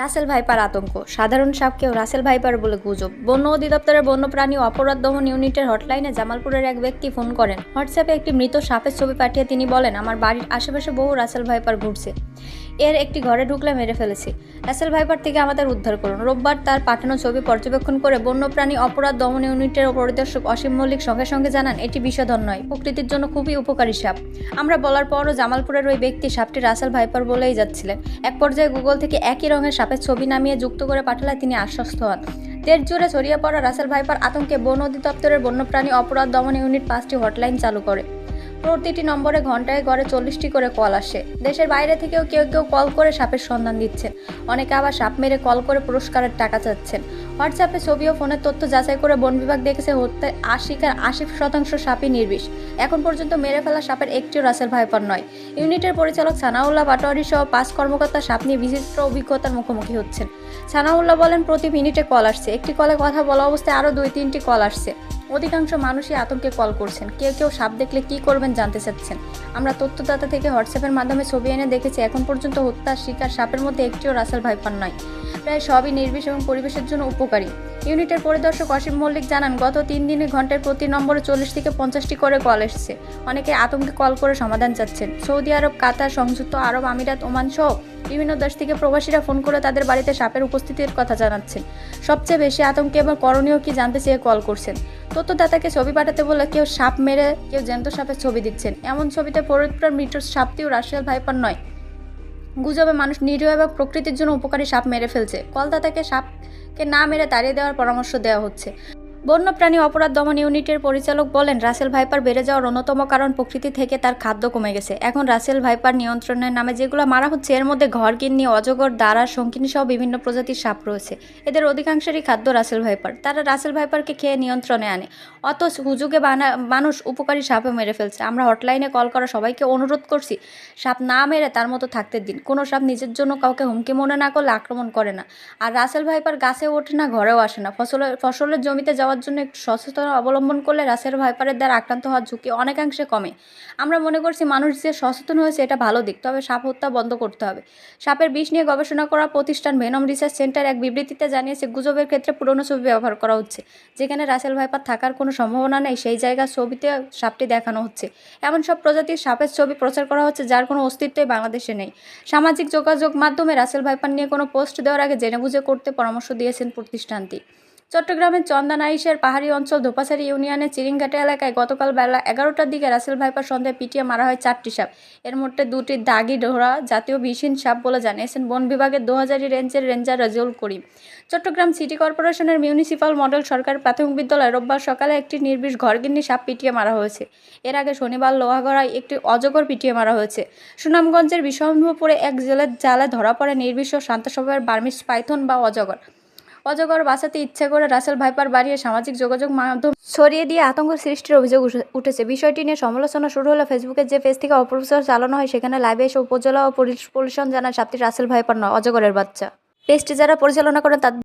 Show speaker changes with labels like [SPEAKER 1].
[SPEAKER 1] Russell viper আতঙ্ক, সাধারণ সাপকেও Russell viper বলে গুজব। বন্য অধিদপ্তরের বন্যপ্রাণী অপরাধ দমন ইউনিটের হটলাইনে জামালপুরের এক ব্যক্তি ফোন করেন। হোয়াটসঅ্যাপে একটি মৃত সাপের ছবি পাঠিয়ে তিনি বলেন, আমার বাড়ির আশেপাশে বহু রাসেল ভাইপার ঘুরছে, এর একটি ঘরে ঢুকলে মেরে ফেলেছি, রাসেল ভাইপার থেকে আমাদের উদ্ধার করুন। রোববার তার পাঠানো ছবি পর্যবেক্ষণ করে বন্যপ্রাণী অপরাধ দমন ইউনিটের পরিদর্শক অসীম মল্লিক সঙ্গে সঙ্গে জানান, এটি বিষধর নয়, প্রকৃতির জন্য খুবই উপকারী সাপ। আমরা বলার পরও জামালপুরের ওই ব্যক্তি সাপটি রাসেল ভাইপার বলেই যাচ্ছিলেন। এক পর্যায়ে গুগল থেকে একই রঙের সাপের ছবি নামিয়ে যুক্ত করে পাঠালে তিনি আশ্বস্ত হন। দেশ জুড়ে ছড়িয়ে পড়া রাসেল ভাইপার আতঙ্কে বন অধিদপ্তরের বন্যপ্রাণী অপরাধ দমন ইউনিট 5টি হটলাইন চালু করে। প্রতিটি নম্বরে ঘন্টায় গড়ে 40টি করে কল আসে। দেশের বাইরে থেকেও কেউ কেউ কল করে সাপের সন্ধান দিচ্ছেন, অনেকে আবার সাপ মেরে কল করে পুরস্কারের টাকা চাচ্ছেন। হোয়াটসঅ্যাপে ছবি ও ফোনের তথ্য যাচাই করে বন বিভাগ দেখেছে হত্যায় 80% সাপই নির্বিষ। এখন পর্যন্ত মেরে ফেলা সাপের একটিও রাসেল ভাইপার নয়। ইউনিটের পরিচালক সানাউল্লাহ পাটোয়ারি সহ 5 কর্মকর্তা সাপ নিয়ে বিচিত্র অভিজ্ঞতার মুখোমুখি হচ্ছেন। সানাউল্লাহ বলেন, প্রতি মিনিটে কল আসছে, একটি কলে কথা বলা অবস্থায় আরও 2-3টি কল আসছে। অধিকাংশ মানুষই আতঙ্কে কল করছেন, কেউ কেউ সাপ দেখলে কি করবেন জানতে চাচ্ছেন। আমরা তথ্যদাতা থেকে হোয়াটসঅ্যাপের মাধ্যমে ছবি এনে দেখেছি, এখন পর্যন্ত হত্যার শিকার সাপের মধ্যে একটিও রাসেল ভাইপার নয়, প্রায় সবই নির্বিষ এবং পরিবেশের জন্য উপকারী। ইউনিটের পরিদর্শক অসীম মল্লিক জানান, গত 3 দিনে ঘন্টায় প্রতি নম্বরে 40 থেকে 50টি করে কল এসেছে। অনেকে আতঙ্কে কল করে সমাধান চাচ্ছেন। সৌদি আরব, কাতার, সংযুক্ত আরব আমিরাত, ওমান সহ বিভিন্ন দেশ থেকে প্রবাসীরা ফোন করে তাদের বাড়িতে সাপের উপস্থিতির কথা জানাচ্ছেন। সবচেয়ে বেশি আতঙ্কে এবং করণীয় কি জানতে চেয়ে কল করছেন। তথ্যদাতাকে ছবি পাঠাতে বলে কেউ সাপ মেরে, কেউ জ্যান্ত সাপের ছবি দিচ্ছেন। এমন ছবিতে ফরিদপুর মৃত সাপটিও রাসেল ভাইপার নয়। গুজবে মানুষ নিরীহ এবং প্রকৃতির জন্য উপকারী সাপ মেরে ফেলছে। কলদাতাকে সাপকে না মেরে তাড়িয়ে দেওয়ার পরামর্শ দেওয়া হচ্ছে। বন্যপ্রাণী অপরাধ দমন ইউনিটের পরিচালক বলেন, রাসেল ভাইপার বেড়ে যাওয়ার অন্যতম কারণ প্রকৃতি থেকে তার খাদ্য কমে গেছে। এখন রাসেল ভাইপার নিয়ন্ত্রণের নামে যেগুলো মারা হচ্ছে, এর মধ্যে ঘরগিন্নি, অজগর, দাঁড়া, শঙ্কিনী সহ বিভিন্ন প্রজাতির সাপ রয়েছে। এদের অধিকাংশেরই খাদ্য রাসেল ভাইপার। তারা রাসেল ভাইপারকে খেয়ে নিয়ন্ত্রণে আনে, অত সুযোগে মানুষ উপকারী সাপে মেরে ফেলছে। আমরা হটলাইনে কল করা সবাইকে অনুরোধ করছি, সাপ না মেরে তার মতো থাকতে দিন। কোনো সাপ নিজের জন্য কাউকে হুমকি মনে না করলে আক্রমণ করে না। আর রাসেল ভাইপার গাছে ওঠে না, ঘরেও আসে না। ফসলের জমিতে যাওয়ার জন্য একটু সচেতনতা অবলম্বন করলে রাসেল ভাইপারের দ্বারা আক্রান্ত হওয়ার ঝুঁকি অনেকাংশে কমে। আমরা মনে করছি মানুষ যে সচেতন হয়েছে এটা ভালো দিক, তবে সাপ হত্যা বন্ধ করতে হবে। সাপের বিষ নিয়ে গবেষণা করা প্রতিষ্ঠান ভেনম রিসার্চ সেন্টার এক বিবৃতিতে জানিয়েছে, গুজবের ক্ষেত্রে পুরনো ছবি ব্যবহার করা হচ্ছে। যেখানে রাসেল ভাইপার থাকার কোনো সম্ভাবনা নেই, সেই জায়গার ছবিতে সাপটি দেখানো হচ্ছে। এমন সব প্রজাতির সাপের ছবি প্রচার করা হচ্ছে যার কোনো অস্তিত্বই বাংলাদেশে নেই। সামাজিক যোগাযোগ মাধ্যমে রাসেল ভাইপার নিয়ে কোনো পোস্ট দেওয়ার আগে জেনে বুঝে করতে পরামর্শ দিয়েছেন প্রতিষ্ঠানটি। চট্টগ্রামের চন্দানাইশের পাহাড়ি অঞ্চল ধোপাছাড়ি ইউনিয়নের চিরিংঘাটা এলাকায় গতকাল বেলা 11টার দিকে রাসেল ভাইপার সন্ধ্যায় পিটিয়ে মারা হয় 4টি সাপ। এর মধ্যে 2টি দাগি ডোরা জাতীয় বিষহীন সাপ বলে জানিয়েছেন বন বিভাগের 2000 রেঞ্জের রেঞ্জার রাজিউল করিম। চট্টগ্রাম সিটি কর্পোরেশনের মিউনিসিপাল মডেল সরকারি প্রাথমিক বিদ্যালয়ে রোববার সকালে একটি নির্বিষ ঘরগিন্নি সাপ পিটিয়ে মারা হয়েছে। এর আগে শনিবার লোহাগড়ায় একটি অজগর পিটিয়ে মারা হয়েছে। সুনামগঞ্জের বিশম্ভপুরে এক জেলের জালে ধরা পড়ে নির্বিষ ও শান্ত স্বভাবের বার্মিজ পাইথন বা অজগর বাঁচাতে ইচ্ছে করে রাসেল ভাইপার বাড়িয়ে সামাজিক যোগাযোগ মাধ্যম ছড়িয়ে দিয়ে আতঙ্ক সৃষ্টির অভিযোগ উঠেছে। বিষয়টি নিয়ে সমালোচনা শুরু হলে ফেসবুকের যে পেজ থেকে অপপ্রচার চালানো হয়, সেখানে লাইভে এসে উপজেলা ও পুলিশ জানায় সাপটি রাসেল ভাইপার নয়, অজগরের বাচ্চা। পেজটি যারা পরিচালনা করেন তাদের